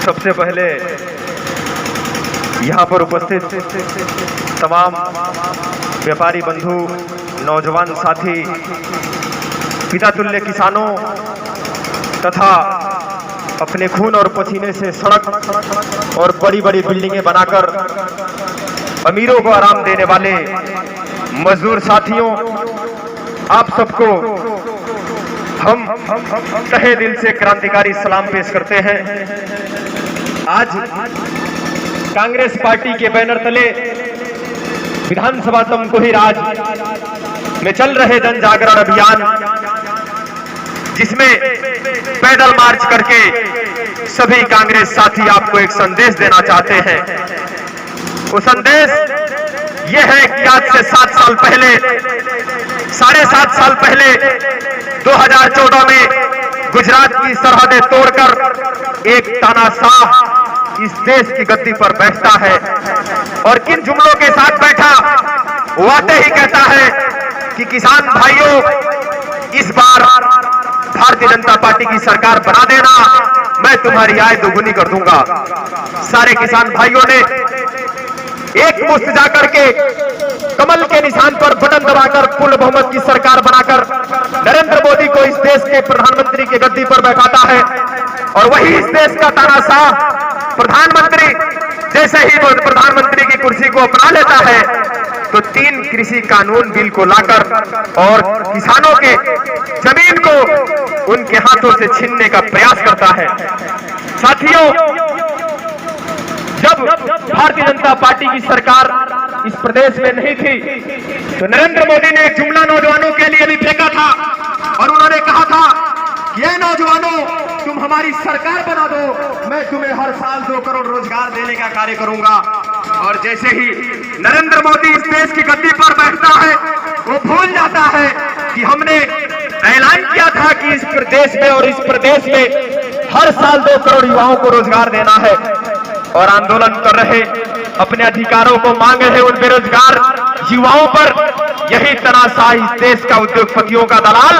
सबसे पहले यहाँ पर उपस्थित तमाम व्यापारी बंधु, नौजवान साथी, पिता तुल्य किसानों तथा अपने खून और पसीने से सड़क और बड़ी बड़ी बिल्डिंगें बनाकर अमीरों को आराम देने वाले मजदूर साथियों, आप सबको हम तहे दिल से क्रांतिकारी सलाम पेश करते हैं। आज कांग्रेस पार्टी के बैनर तले विधानसभा तमकुही राज में चल रहे जन जागरण अभियान, जिसमें पैदल मार्च करके सभी कांग्रेस साथी आपको एक संदेश देना चाहते हैं। वो संदेश यह है कि आज से 7 साल पहले, 7.5 साल पहले 2014 में गुजरात की सरहदें तोड़कर एक तानाशाह इस देश की गद्दी पर बैठता है और किन जुमलों के साथ बैठा, वो आते ही कहता है कि किसान भाइयों, इस बार भारतीय जनता पार्टी की सरकार बना देना, मैं तुम्हारी आय दोगुनी कर दूंगा। सारे किसान भाइयों ने एक मुश्त जाकर के कमल के निशान पर बटन दबाकर पूर्ण बहुमत की सरकार बनाकर नरेंद्र मोदी को इस देश के प्रधानमंत्री की गद्दी पर बैठाता है। और वही इस देश का तानाशाह प्रधानमंत्री जैसे ही वो प्रधानमंत्री की कुर्सी को अपना लेता है तो 3 कृषि कानून बिल को लाकर और किसानों के जमीन को उनके हाथों से छीनने का प्रयास करता है। साथियों, जब भारतीय जनता पार्टी की सरकार इस प्रदेश में नहीं थी तो नरेंद्र मोदी ने एक जुमला नौजवानों के लिए भी फेंका था और उन्होंने कहा था कि ये नौजवानों, तुम हमारी सरकार बना दो, मैं तुम्हें हर साल 2 करोड़ रोजगार देने का कार्य करूंगा। और जैसे ही नरेंद्र मोदी इस देश की गद्दी पर बैठता है, वो भूल जाता है कि हमने ऐलान किया था कि इस प्रदेश में और इस प्रदेश में हर साल 2 करोड़ युवाओं को रोजगार देना है। और आंदोलन कर रहे, अपने अधिकारों को मांग रहे उन बेरोजगार युवाओं पर यही तानाशाह इस देश का उद्योगपतियों का दलाल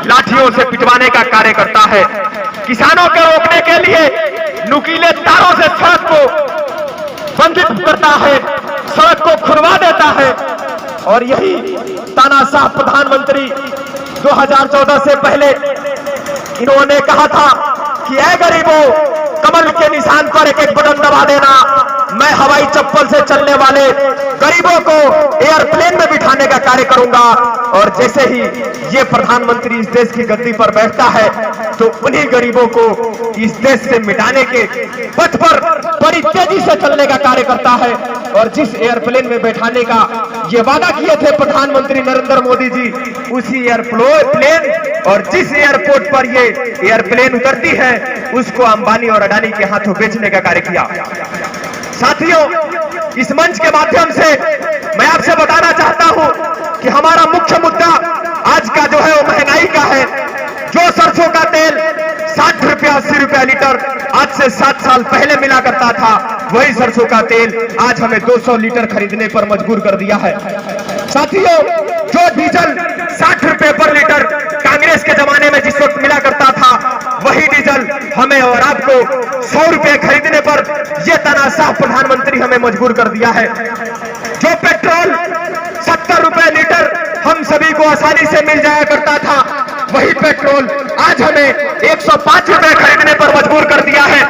लाठियों से पिटवाने का कार्य करता है। किसानों को रोकने के लिए नुकीले तारों से सड़क को बंधित करता है, सड़क को खुरवा देता है। और यही तानाशाह प्रधानमंत्री 2014 से पहले इन्होंने कहा था कि ऐ गरीबों, कमल के निशान पर एक बटन दबा देना, मैं हवाई चप्पल से चलने वाले गरीबों को एयरप्लेन में बिठाने का कार्य करूंगा। और जैसे ही ये प्रधानमंत्री इस देश की गद्दी पर बैठता है तो उन्हीं गरीबों को इस देश से मिटाने के पथ पर बड़ी तेजी से चलने का कार्य करता है। और जिस एयरप्लेन में बैठाने का ये वादा किए थे प्रधानमंत्री नरेंद्र मोदी जी, उसी एयरप्लेन और जिस एयरपोर्ट पर ये एयरप्लेन उतरती है उसको अंबानी और अडानी के हाथों बेचने का कार्य किया। साथियों, इस मंच के माध्यम से मैं आपसे बताना चाहता हूं कि हमारा मुख्य मुद्दा आज का जो है वो महंगाई का है। जो सरसों का तेल 60 रुपया 80 रुपया लीटर आज से 7 साल पहले मिला करता था, वही सरसों का तेल आज हमें 200 लीटर खरीदने पर मजबूर कर दिया है। साथियों, जो डीजल 60 रुपए पर लीटर कांग्रेस के जमाने में जिस वक्त मिला करता था, वही डीजल हमें और आपको 100 रुपए खरीदने पर यह तानाशाह प्रधानमंत्री हमें मजबूर कर दिया है। जो पेट्रोल 70 रुपए लीटर हम सभी को आसानी से मिल जाया करता था, वही पेट्रोल आज हमें 105 रुपए खरीदने पर मजबूर कर दिया है।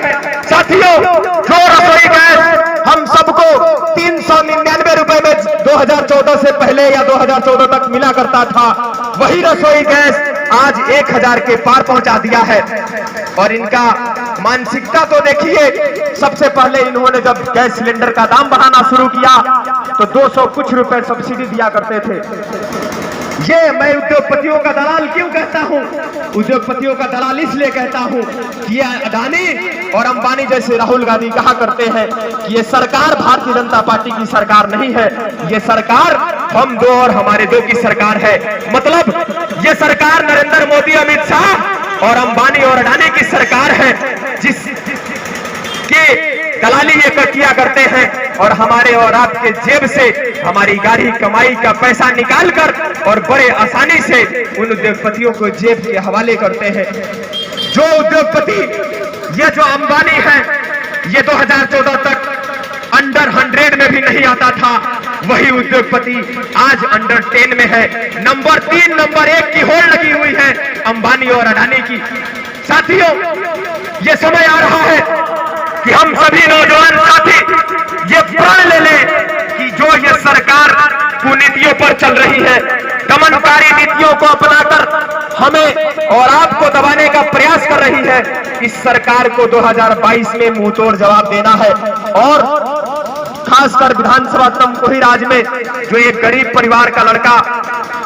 साथियों, जो रसोई गैस हम सबको 399 रुपए में 2014 से पहले या 2014 तक मिला करता था, वही रसोई गैस आज 1000 के पार पहुंचा दिया है। और इनका मानसिकता तो देखिए, सबसे पहले इन्होंने जब गैस सिलेंडर का दाम बढ़ाना शुरू किया तो 200 कुछ रुपए सब्सिडी दिया करते थे। ये मैं उद्योगपतियों का दलाल क्यों कहता हूं? उद्योगपतियों का दलाल इसलिए कहता हूं कि ये अडानी और अंबानी जैसे राहुल गांधी कहा करते हैं कि ये सरकार भारतीय जनता पार्टी की सरकार नहीं है, ये सरकार हम दो और हमारे दो की सरकार है। मतलब ये सरकार नरेंद्र मोदी, अमित शाह और अंबानी और अडानी की सरकार है, जिसके दलाली ये किया करते हैं और हमारे और आपके जेब से हमारी गाढ़ी कमाई का पैसा निकालकर और बड़े आसानी से उन उद्योगपतियों को जेब के हवाले करते हैं। जो उद्योगपति ये जो अंबानी है, ये 2014 तक अंडर 100 में भी नहीं आता था। वही उद्योगपति आज अंडर 10 में है। नंबर 3 नंबर 1 की होड़ लगी हुई है अंबानी और अडानी की। साथियों, ये समय आ रहा है कि हम सभी नौजवान साथी ये प्रण ले लें कि जो ये सरकार कुनीतियों पर चल रही है, दमनकारी नीतियों को अपनाकर हमें और आपको दबाने का प्रयास कर रही है, इस सरकार को 2022 में मुंहतोड़ जवाब देना है। और खासकर विधानसभा तमकुही राज में जो एक गरीब परिवार का लड़का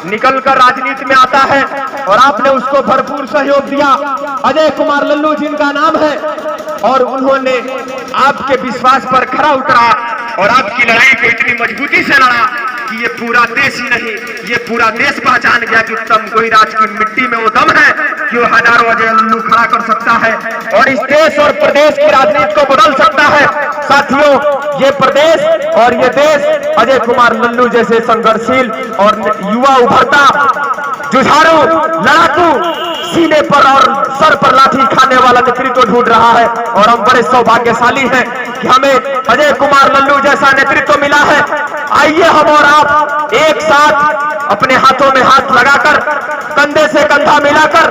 निकलकर राजनीति में आता है और आपने उसको भरपूर सहयोग दिया, अजय कुमार लल्लू जिनका नाम है, और उन्होंने आपके विश्वास पर खरा उतरा और आपकी लड़ाई को इतनी मजबूती से लड़ा कि ये पूरा देश ही नहीं, ये पूरा देश पहचान गया कि तमकुही राज की मिट्टी में वो दम है कि वो हजारों अजय लल्लू खड़ा कर सकता है और इस देश और प्रदेश की राजनीति को बदल सकता है। साथियों, ये प्रदेश और ये देश अजय कुमार लल्लू जैसे संघर्षशील और युवा उभरता, जुझारू, लड़ाकू, सीने पर और सर पर लाठी खाने वाला नेतृत्व ढूंढ रहा है। और हम बड़े सौभाग्यशाली हैं कि हमें अजय कुमार लल्लू जैसा नेतृत्व मिला है। आइए हम और आप एक साथ अपने हाथों में हाथ लगाकर, कंधे से कंधा मिलाकर,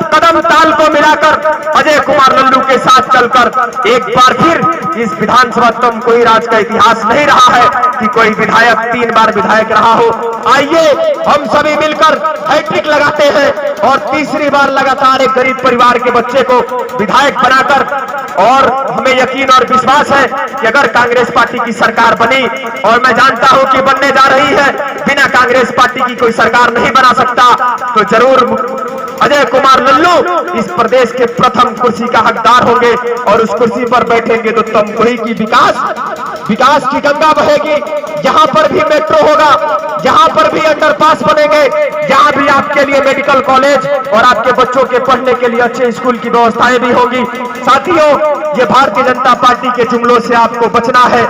कदम ताल को मिलाकर अजय कुमार लल्लू के साथ चलकर एक बार फिर इस विधानसभा तमकुही राज का इतिहास नहीं रहा है कि कोई विधायक 3 बार विधायक रहा हो। आइए हम सभी मिलकर हैट्रिक लगाते हैं और तीसरी बार लगातार एक गरीब परिवार के बच्चे को विधायक बनाकर, और हमें यकीन और विश्वास है कि अगर कांग्रेस पार्टी की सरकार बनी, और मैं जानता हूं कि बनने जा रही है, बिना कांग्रेस पार्टी की कोई सरकार नहीं बना सकता, तो जरूर अजय कुमार लल्लू इस प्रदेश के प्रथम कुर्सी का हकदार होंगे और उस कुर्सी पर बैठेंगे तो तमकुही की विकास की गंगा बहेगी। यहाँ पर भी मेट्रो होगा, यहाँ पर भी अंडरपास बनेंगे, यहाँ भी आपके लिए मेडिकल कॉलेज और आपके बच्चों के पढ़ने के लिए अच्छे स्कूल की व्यवस्थाएं भी होंगी। साथियों, ये भारतीय जनता पार्टी के जुमलों से आपको बचना है।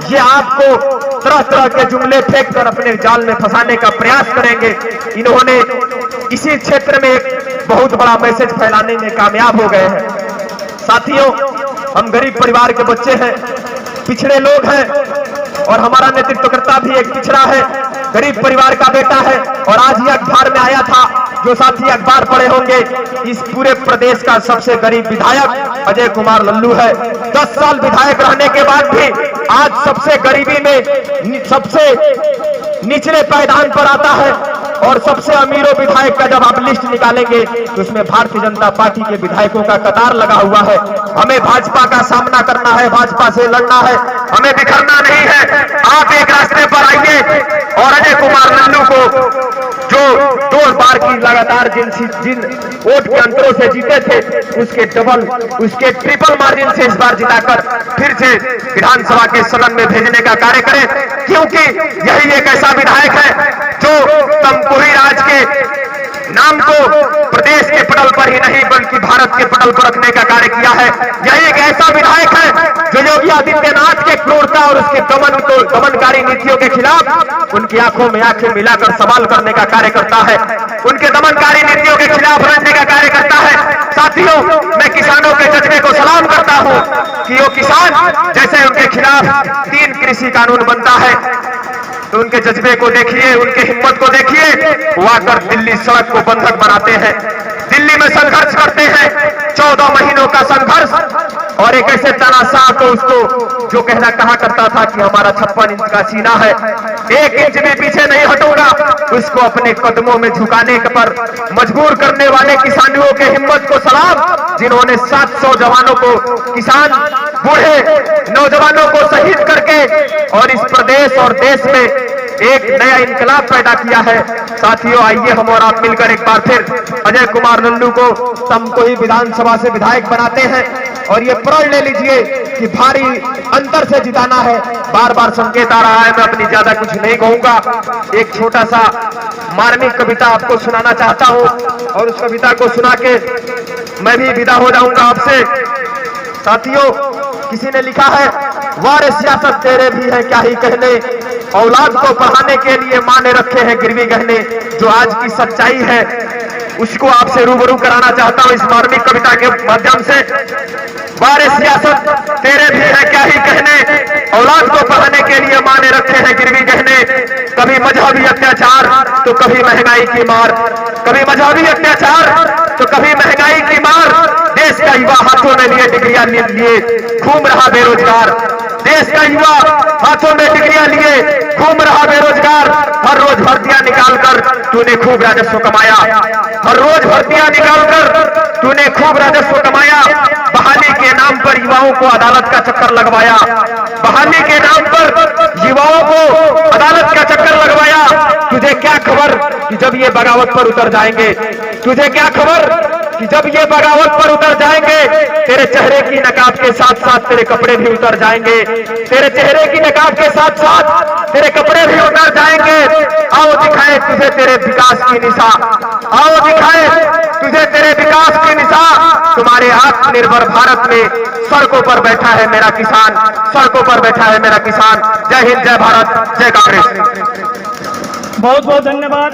ये आपको तरह तरह के जुमले फेंक कर अपने जाल में फंसाने का प्रयास करेंगे। इन्होंने इसी क्षेत्र में एक बहुत बड़ा मैसेज फैलाने में कामयाब हो गए हैं। साथियों, हम गरीब परिवार के बच्चे हैं, पिछड़े लोग हैं और हमारा नेतृत्वकर्ता भी एक पिछड़ा है, गरीब परिवार का बेटा है। और आज ही अखबार में आया था, जो साथी अखबार पढ़े होंगे, इस पूरे प्रदेश का सबसे गरीब विधायक अजय कुमार लल्लू है। 10 साल विधायक रहने के बाद भी आज सबसे गरीबी में सबसे निचले पायदान पर आता है। और सबसे अमीरों विधायक का जब आप लिस्ट निकालेंगे तो उसमें भारतीय जनता पार्टी के विधायकों का कतार लगा हुआ है। हमें भाजपा का सामना करना है, भाजपा से लड़ना है, हमें बिखरना नहीं है। आप एक रास्ते पर आइए और अजय कुमार लल्लू को, जो 2 बार की लगातार जिन वोट के अंतरों से जीते थे, उसके डबल, उसके ट्रिपल मार्जिन से इस बार जिताकर फिर से विधानसभा के सदन में भेजने का कार्य करें, क्योंकि यही एक ऐसा विधायक है जो तमकुही राज के नाम को प्रदेश के पटल पर ही नहीं बल्कि भारत के पटल पर रखने का कार्य किया है। यही एक ऐसा विधायक है जो योगी आदित्यनाथ के क्रूरता और उसके दमनकारी नीतियों के खिलाफ उनकी आंखों में आंखें मिलाकर सवाल करने का कार्य करता है, उनके दमनकारी नीतियों के खिलाफ लड़ने का कार्य करता है। साथियों, मैं किसानों के जज्बे को सलाम करता हूं कि वो किसान जैसे उनके खिलाफ 3 कृषि कानून बनता है, तो उनके जज्बे को देखिए, उनके हिम्मत को देखिए। वो आकर दिल्ली सड़क को बंधक बनाते हैं, दिल्ली में संघर्ष करते हैं, 14 महीनों का संघर्ष, और एक ऐसे तानाशाह को उसको जो कहा करता था कि हमारा 56 इंच का सीना है, 1 इंच भी पीछे नहीं हटूंगा, उसको अपने कदमों में झुकाने पर मजबूर करने वाले किसानों के हिम्मत को सलाम, जिन्होंने 700 जवानों को, किसान बूढ़े नौजवानों को शहीद करके और इस प्रदेश और देश में एक नया इनकलाब पैदा किया है। साथियों, आइए हम और आप मिलकर एक बार फिर अजय कुमार लल्लू को तमकुही विधानसभा से विधायक बनाते हैं और ये प्रण ले लीजिए कि भारी अंतर से जिताना है। बार बार संकेत आ रहा है, मैं अपनी ज्यादा कुछ नहीं कहूंगा, एक छोटा सा मार्मिक कविता आपको सुनाना चाहता हूं और उस कविता को सुना के मैं भी विदा हो जाऊंगा आपसे। साथियों, किसी ने लिखा है, वारे सियासत तेरे भी है क्या ही कहने, औलाद को पढ़ाने के लिए माँ ने रखे हैं गिरवी गहने। जो आज की सच्चाई है उसको आपसे रूबरू कराना चाहता हूं इस मार्मिक कविता के माध्यम से। बारे सियासत तेरे भी है क्या ही कहने, औलाद को पढ़ाने के लिए मां ने रखे हैं गिरवी गहने। कभी मजहबी अत्याचार तो कभी महंगाई की मार, कभी मजहबी अत्याचार तो कभी महंगाई की मार। देश का युवा हाथों में लिए डिग्रियां लिए घूम रहा बेरोजगार, देश का युवा हाथों में डिग्रियां लिए घूम रहा बेरोजगार। हर रोज भर्तियां निकालकर तूने खूब राजस्व कमाया, हर रोज भर्तियां निकालकर तूने खूब राजस्व कमाया। बहाली के नाम पर युवाओं को अदालत का चक्कर लगवाया, बहाली के नाम पर युवाओं को अदालत का चक्कर लगवाया। तुझे क्या खबर कि जब ये बगावत पर उतर जाएंगे, तुझे क्या खबर कि जब ये बगावत पर उतर जाएंगे, तेरे चेहरे की नकाब के साथ साथ तेरे कपड़े भी उतर जाएंगे, तेरे चेहरे की नकाब के साथ साथ तेरे कपड़े भी उतर जाएंगे। आओ दिखाए तुझे तेरे विकास की निशा, आओ दिखाए तुझे तेरे विकास की निशा। तुम्हारे आत्मनिर्भर भारत में सड़कों पर बैठा है मेरा किसान, सड़कों पर बैठा है मेरा किसान। जय हिंद, जय भारत, जय कांग्रेस। बहुत बहुत धन्यवाद।